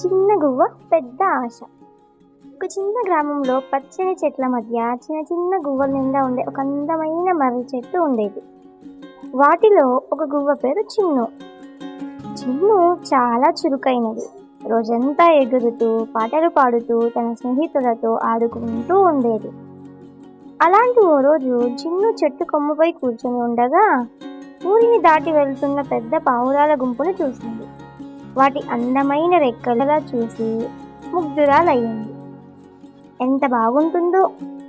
చిన్న గువ్వ పెద్ద ఆశ. ఒక చిన్న గ్రామంలో పచ్చని చెట్ల మధ్య చిన్న చిన్న గువ్వల నిండా ఉండే ఒక అందమైన మర్రి చెట్టు ఉండేది. వాటిలో ఒక గువ్వ పేరు చిన్ను. చిన్ను చాలా చురుకైనది. రోజంతా ఎగురుతూ పాటలు పాడుతూ తన స్నేహితులతో ఆడుకుంటూ ఉండేది. అలాంటి ఓ రోజు చిన్ను చెట్టు కొమ్మపై కూర్చొని ఉండగా ఊరిని దాటి వెళ్తున్న పెద్ద పావురాల గుంపును చూసింది. వాటి అందమైన రెక్కలుగా చూసి ముగ్ధురాలయ్యింది. ఎంత బాగుంటుందో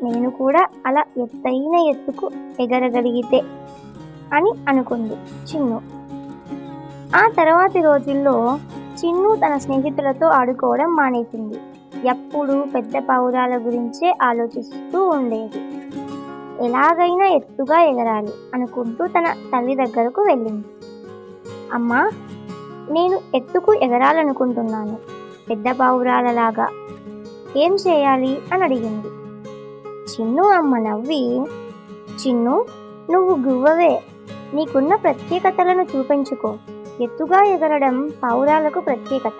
నేను కూడా అలా ఎత్తైన ఎత్తుకు ఎగరగలిగితే అని అనుకుంది చిన్ను. ఆ తర్వాతి రోజుల్లో చిన్ను తన స్నేహితులతో ఆడుకోవడం మానేసింది. ఎప్పుడూ పెద్ద పావురాల గురించే ఆలోచిస్తూ ఉండేది. ఎలాగైనా ఎత్తుగా ఎగరాలి అనుకుంటూ తన తల్లి దగ్గరకు వెళ్ళింది. అమ్మా, నేను ఎత్తుకు ఎగరాలనుకుంటున్నాను, పెద్ద పావురాలలాగా. ఏం చేయాలి అని అడిగింది. చిన్ను అమ్మ నవ్వి, చిన్ను, నువ్వు గువ్వవే, నీకున్న ప్రత్యేకతలను చూపించుకో. ఎత్తుగా ఎగరడం పావురాలకు ప్రత్యేకత.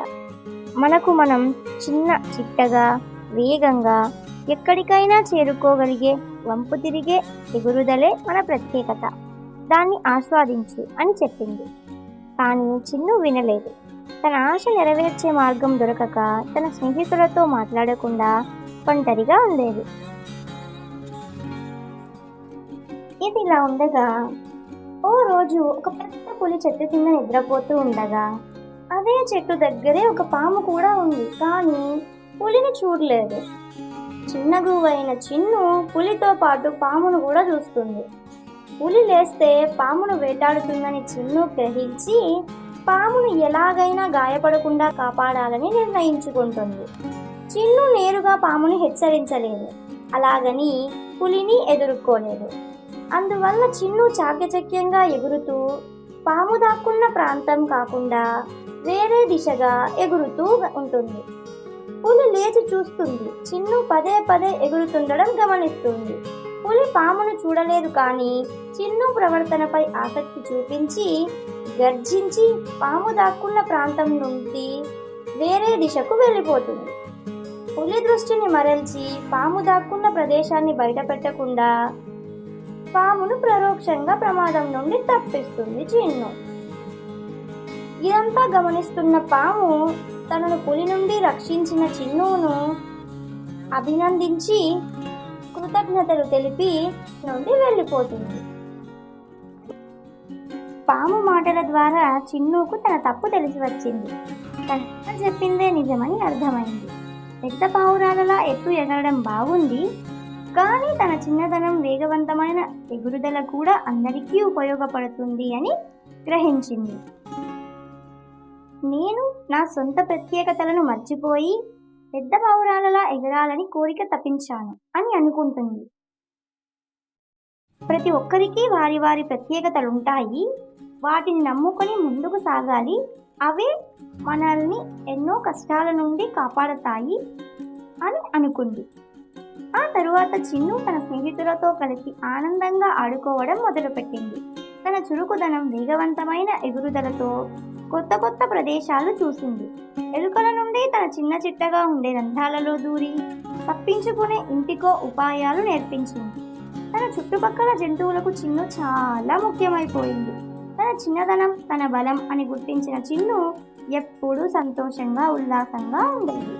మనం చిన్న చిట్టగా వేగంగా ఎక్కడికైనా చేరుకోగలిగే వంపు తిరిగే ఎగురుదలే మన ప్రత్యేకత. దాన్ని ఆస్వాదించు అని చెప్పింది. కానీ చిన్ను వినలేదు. తన ఆశ నెరవేర్చే మార్గం దొరకక తన స్నేహితులతో మాట్లాడకుండా ఒంటరిగా ఉండేది. ఇది ఇలా ఉండగా ఓ రోజు ఒక పెద్ద పులి చెట్టు కింద నిద్రపోతూ ఉండగా అదే చెట్టు దగ్గరే ఒక పాము కూడా ఉంది. కానీ పులిని చూడలేదు. చిన్న గువ్వైన చిన్ను పులితో పాటు పామును కూడా చూస్తుంది. పులి లేస్తే పామును వేటాడుతుందని చిన్ను గ్రహించి పామును ఎలాగైనా గాయపడకుండా కాపాడాలని నిర్ణయించుకుంటుంది. చిన్ను నేరుగా పాముని హెచ్చరించలేదు, అలాగని పులిని ఎదుర్కోలేదు. అందువల్ల చిన్ను చాకచక్యంగా ఎగురుతూ పాము దాక్కున్న ప్రాంతం కాకుండా వేరే దిశగా ఎగురుతూ ఉంటుంది. పులి లేచి చూస్తుంది. చిన్ను పదే పదే ఎగురుతుండడం గమనిస్తుంది. పులి పామును చూడలేదు, కానీ చిన్ను ప్రవర్తనపై ఆసక్తి చూపించి గర్జించి పాము దాక్కున్న ప్రాంతం నుండి వేరే దిశకు వెళ్ళిపోతుంది. పులి దృష్టిని మరల్చి పాము దాక్కున్న ప్రదేశాన్ని బయటపెట్టకుండా పామును పరోక్షంగా ప్రమాదం నుండి తప్పిస్తుంది చిన్ను. ఇదంతా గమనిస్తున్న పాము తనను పులి నుండి రక్షించిన చిన్నును అభినందించి కృతజ్ఞతలు తెలిపి నుండి వెళ్ళిపోతుంది. పాము మాటల ద్వారా చిన్నుకు తన తప్పు తెలిసి వచ్చింది. తన చెప్పిందే నిజమని అర్థమైంది. పెద్ద పావురాలలా ఎత్తు ఎగరడం బాగుంది, కానీ తన చిన్నదనం వేగవంతమైన ఎగురుదల కూడా అందరికీ ఉపయోగపడుతుంది అని గ్రహించింది. నేను నా సొంత ప్రత్యేకతలను మర్చిపోయి పెద్ద పావురాలలా ఎగరాలని కోరిక తప్పించాను అని అనుకుంటుంది. ప్రతి ఒక్కరికి వారి వారి ప్రత్యేకతలుంటాయి. వాటిని నమ్ముకొని ముందుకు సాగాలి. అవే మనల్ని ఎన్నో కష్టాల నుండి కాపాడతాయి అని అనుకుంది. ఆ తరువాత చిన్ను తన స్నేహితులతో కలిసి ఆనందంగా ఆడుకోవడం మొదలుపెట్టింది. తన చురుకుదనం, వేగవంతమైన ఎగురుదలతో కొత్త కొత్త ప్రదేశాలు చూసింది. ఎలుకల నుండి తన చిన్న చిట్టగా ఉండే రంధ్రాలలో దూరి తప్పించుకునే ఇంటికో ఉపాయాలు నేర్పించింది. తన చుట్టుపక్కల జంతువులకు చిన్ను చాలా ముఖ్యమైపోయింది. తన చిన్నదనం తన బలం అని గుర్తించిన చిన్ను ఎప్పుడూ సంతోషంగా ఉల్లాసంగా ఉండేది.